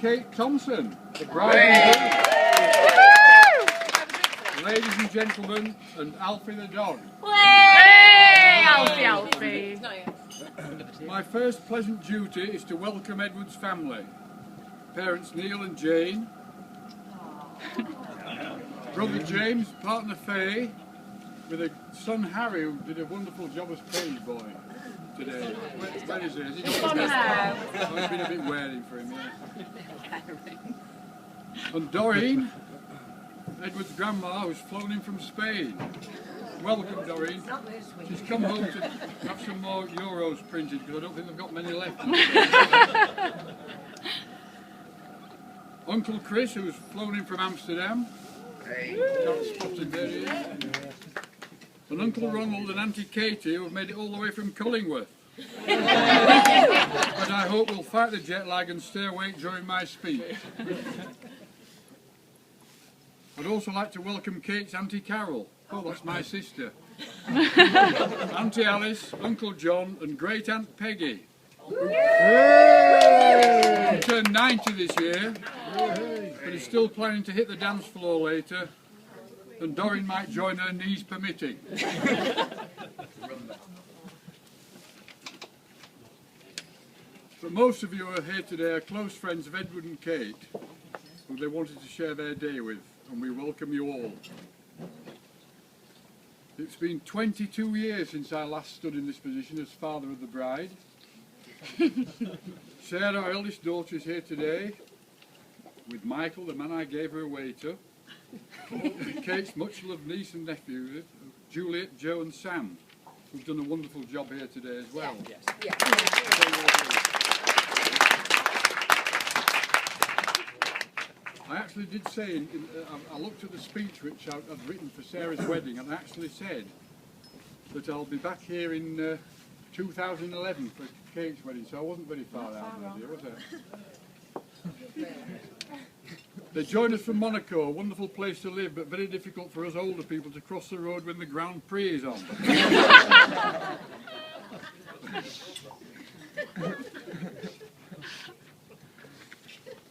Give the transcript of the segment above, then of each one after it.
Kate Thompson, the bride and groom. Ladies and gentlemen, and Alfie the dog. Hey, Alfie. My first pleasant duty is to welcome Edward's family. Parents Neil and Jane, brother James, partner Faye, with a son Harry who did a wonderful job as page boy today. Where is he? Has he got his best? Oh, it's been a bit wearing for him, yeah. And Doreen, Edward's grandma, who's flown in from Spain. Welcome, Doreen. She's come home to have some more euros printed because I don't think they've got many left. Uncle Chris, who's flown in from Amsterdam. Can't spot him, there he is. And Uncle Ronald and Auntie Katie, who have made it all the way from Cullingworth. But I hope we'll fight the jet lag and stay awake during my speech. I'd also like to welcome Kate's Auntie Carol. Oh, that's my sister. Auntie Alice, Uncle John and Great Aunt Peggy. Who turned 90 this year, but is still planning to hit the dance floor later, and Doreen might join her, knees permitting. But most of you who are here today are close friends of Edward and Kate, who they wanted to share their day with, and we welcome you all. It's been 22 years since I last stood in this position as father of the bride. Sarah, our eldest daughter, is here today with Michael, the man I gave her away to, and Kate's much-loved niece and nephew, Juliet, Joe and Sam, who've done a wonderful job here today as well. Yes. Yes. I actually did say, I looked at the speech which I'd written for Sarah's wedding, and I actually said that I'll be back here in 2011 for Kate's wedding, so I wasn't very far out there, was I? They joined us from Monaco, a wonderful place to live, but very difficult for us older people to cross the road when the Grand Prix is on.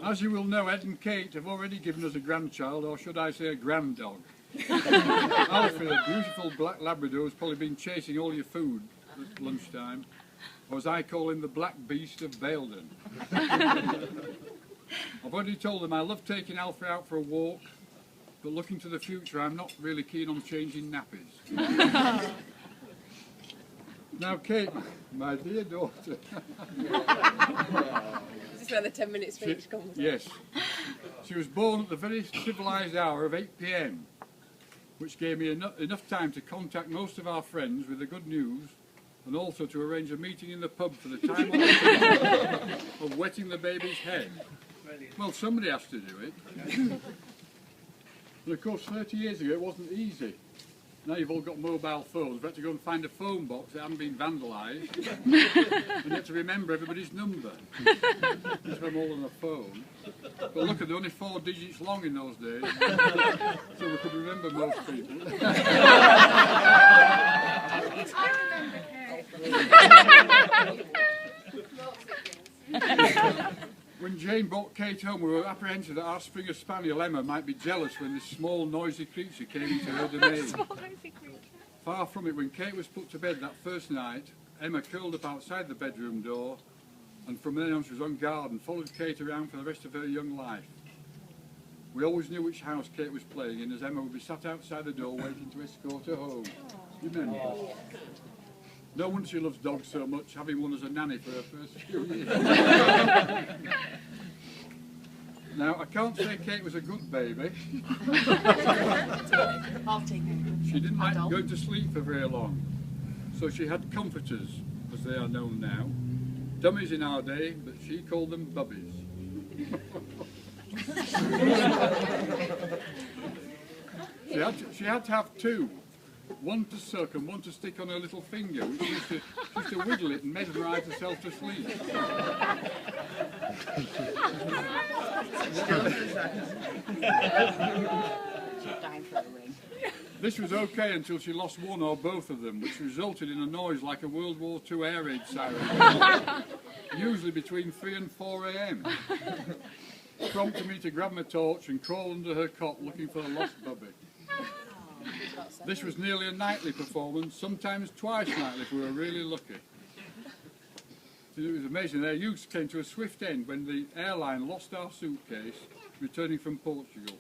As you will know, Ed and Kate have already given us a grandchild, or should I say a granddog. Alfie, a beautiful black Labrador, who's probably been chasing all your food at lunchtime, or as I call him, the black beast of Baildon. I've already told them I love taking Alfie out for a walk, but looking to the future, I'm not really keen on changing nappies. Now, Kate, my dear daughter. Is this where the 10-minute speech comes? Yes. She was born at the very civilised hour of 8 p.m, which gave me enough time to contact most of our friends with the good news, and also to arrange a meeting in the pub for the time of wetting the baby's head. Well, somebody has to do it. But of course, 30 years ago it wasn't easy. Now you've all got mobile phones. We've had to go and find a phone box that hadn't been vandalised. And you have to remember everybody's number. That's why I'm all on a phone. But look, they're only 4 digits long in those days. So we could remember most people. When Jane brought Kate home, we were apprehensive that our Springer Spaniel Emma might be jealous when this small, noisy creature came into her domain. Far from it, when Kate was put to bed that first night, Emma curled up outside the bedroom door, and from then on she was on guard and followed Kate around for the rest of her young life. We always knew which house Kate was playing in, as Emma would be sat outside the door waiting to escort her home. You remember? No wonder she loves dogs so much, having one as a nanny for her first few years. Now, I can't say Kate was a good baby. She didn't like going to sleep for very long, so she had comforters, as they are known now. Dummies in our day, but she called them bubbies. She had to have 2. One to suck and one to stick on her little finger, which used to wiggle it and mesmerise herself to sleep. This was okay until she lost one or both of them, which resulted in a noise like a World War II air raid siren, usually between 3 and 4 a.m. prompted me to grab my torch and crawl under her cot looking for the lost Bubby. This was nearly a nightly performance, sometimes twice nightly if we were really lucky. It was amazing. Their use came to a swift end when the airline lost our suitcase returning from Portugal,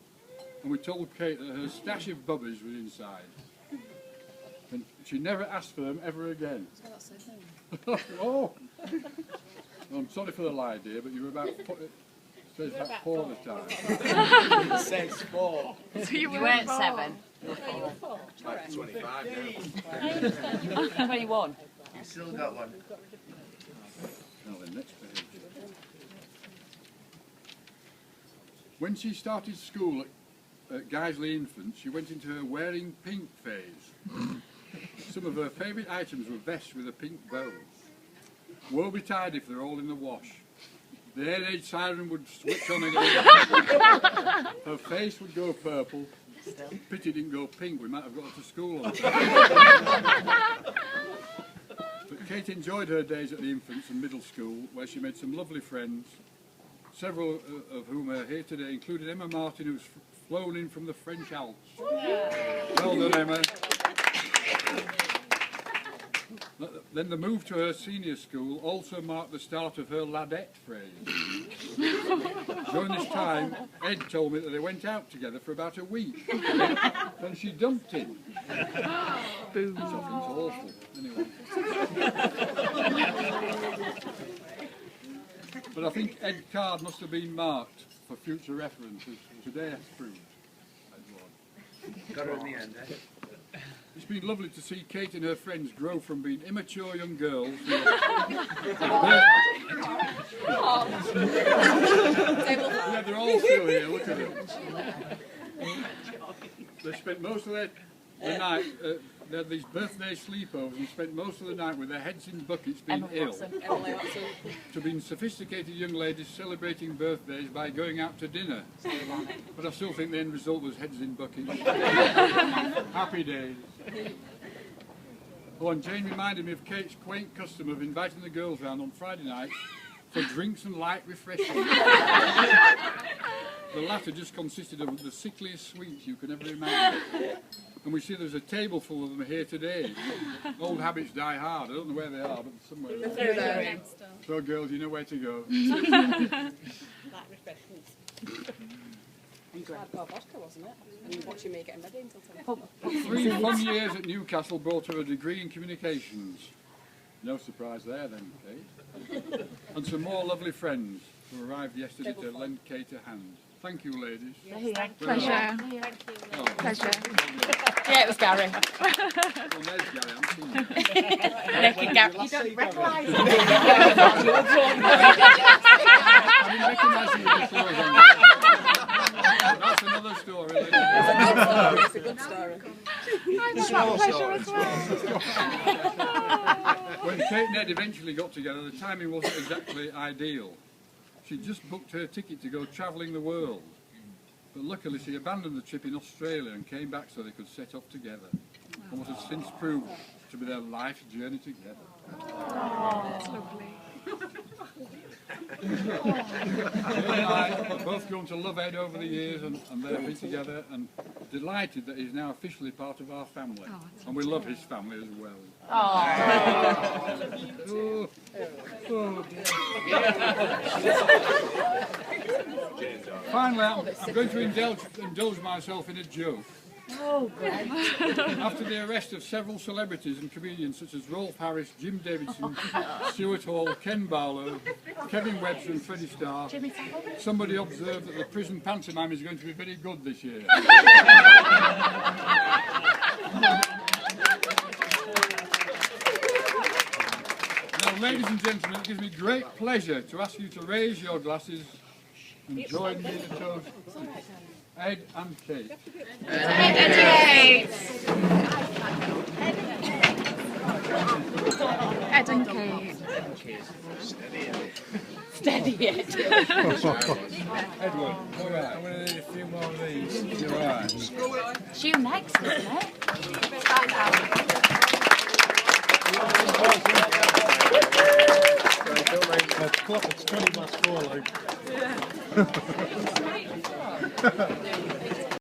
and we told Kate that her stash of bubbies was inside. And she never asked for them ever again. Oh! Well, I'm sorry for the lie, dear, but you were about four at the time. It says 4. So you weren't 7. Like 25 now. 21. You still got one. Now the next page. When she started school at Guiseley Infants, she went into her wearing pink phase. Some of her favourite items were vests with a pink bow. Woe betide if they're all in the wash. The air raid siren would switch on again. Her face would go purple. Pity didn't go pink, we might have got her to school on time. But Kate enjoyed her days at the infants and middle school, where she made some lovely friends, several of whom are here today, including Emma Martin, who's flown in from the French Alps. Well done, Emma. Then the move to her senior school also marked the start of her ladette phrase. During this time, Ed told me that they went out together for about a week. Then she dumped him. Boom. It's awful. Anyway. But I think Ed's card must have been marked for future reference, as today has proved. Got her in the end, eh? It's been lovely to see Kate and her friends grow from being immature young girls to yeah, they're all still here, look at them. They spent most of the night, they had these birthday sleepovers and spent most of the night with their heads in buckets being ill, to being sophisticated young ladies celebrating birthdays by going out to dinner. But I still think the end result was heads in buckets. Happy days. Oh, and Jane reminded me of Kate's quaint custom of inviting the girls round on Friday nights for drinks and light refreshments. The latter just consisted of the sickliest sweets you could ever imagine. And we see there's a table full of them here today. Old habits die hard. I don't know where they are, but somewhere. They're there. So girls, you know where to go. Like refreshments. Hardcore vodka, wasn't it? And watching me getting ready until 10. 3 fun years at Newcastle brought her a degree in communications. No surprise there then, Kate. And some more lovely friends who arrived yesterday to lend Kate a hand. Thank you, ladies. Pleasure. Oh, Pleasure. Yeah, it was Gary. well, there's Gary, I'm seeing you. You don't recognise him. I didn't recognise you before. That's another story. It's a good story. Pleasure as well. When Kate and Ed eventually got together, the timing wasn't exactly ideal. She just booked her ticket to go travelling the world. But luckily she abandoned the trip in Australia and came back so they could set off together. And what has since proved to be their life's journey together. That's lovely. Ed and I have both grown to love Ed over the years, and they've been together, and delighted that he's now officially part of our family. And we love his family as well. Oh, dear. Finally, I'm going to indulge myself in a joke. Oh, great. After the arrest of several celebrities and comedians such as Rolf Harris, Jim Davidson, Stuart Hall, Ken Barlow, Kevin Webster and Freddie Starr, somebody observed that the prison pantomime is going to be very good this year. Now, ladies and gentlemen, it gives me great pleasure to ask you to raise your glasses and join me in a toast. Ed and Kate. Ed and Kate. Ed and Kate. Steady it. Edward, all right. I'm going to need a few more of these. You're all right. It's you next, isn't it? Find out. clock, it's 20 past 4, like.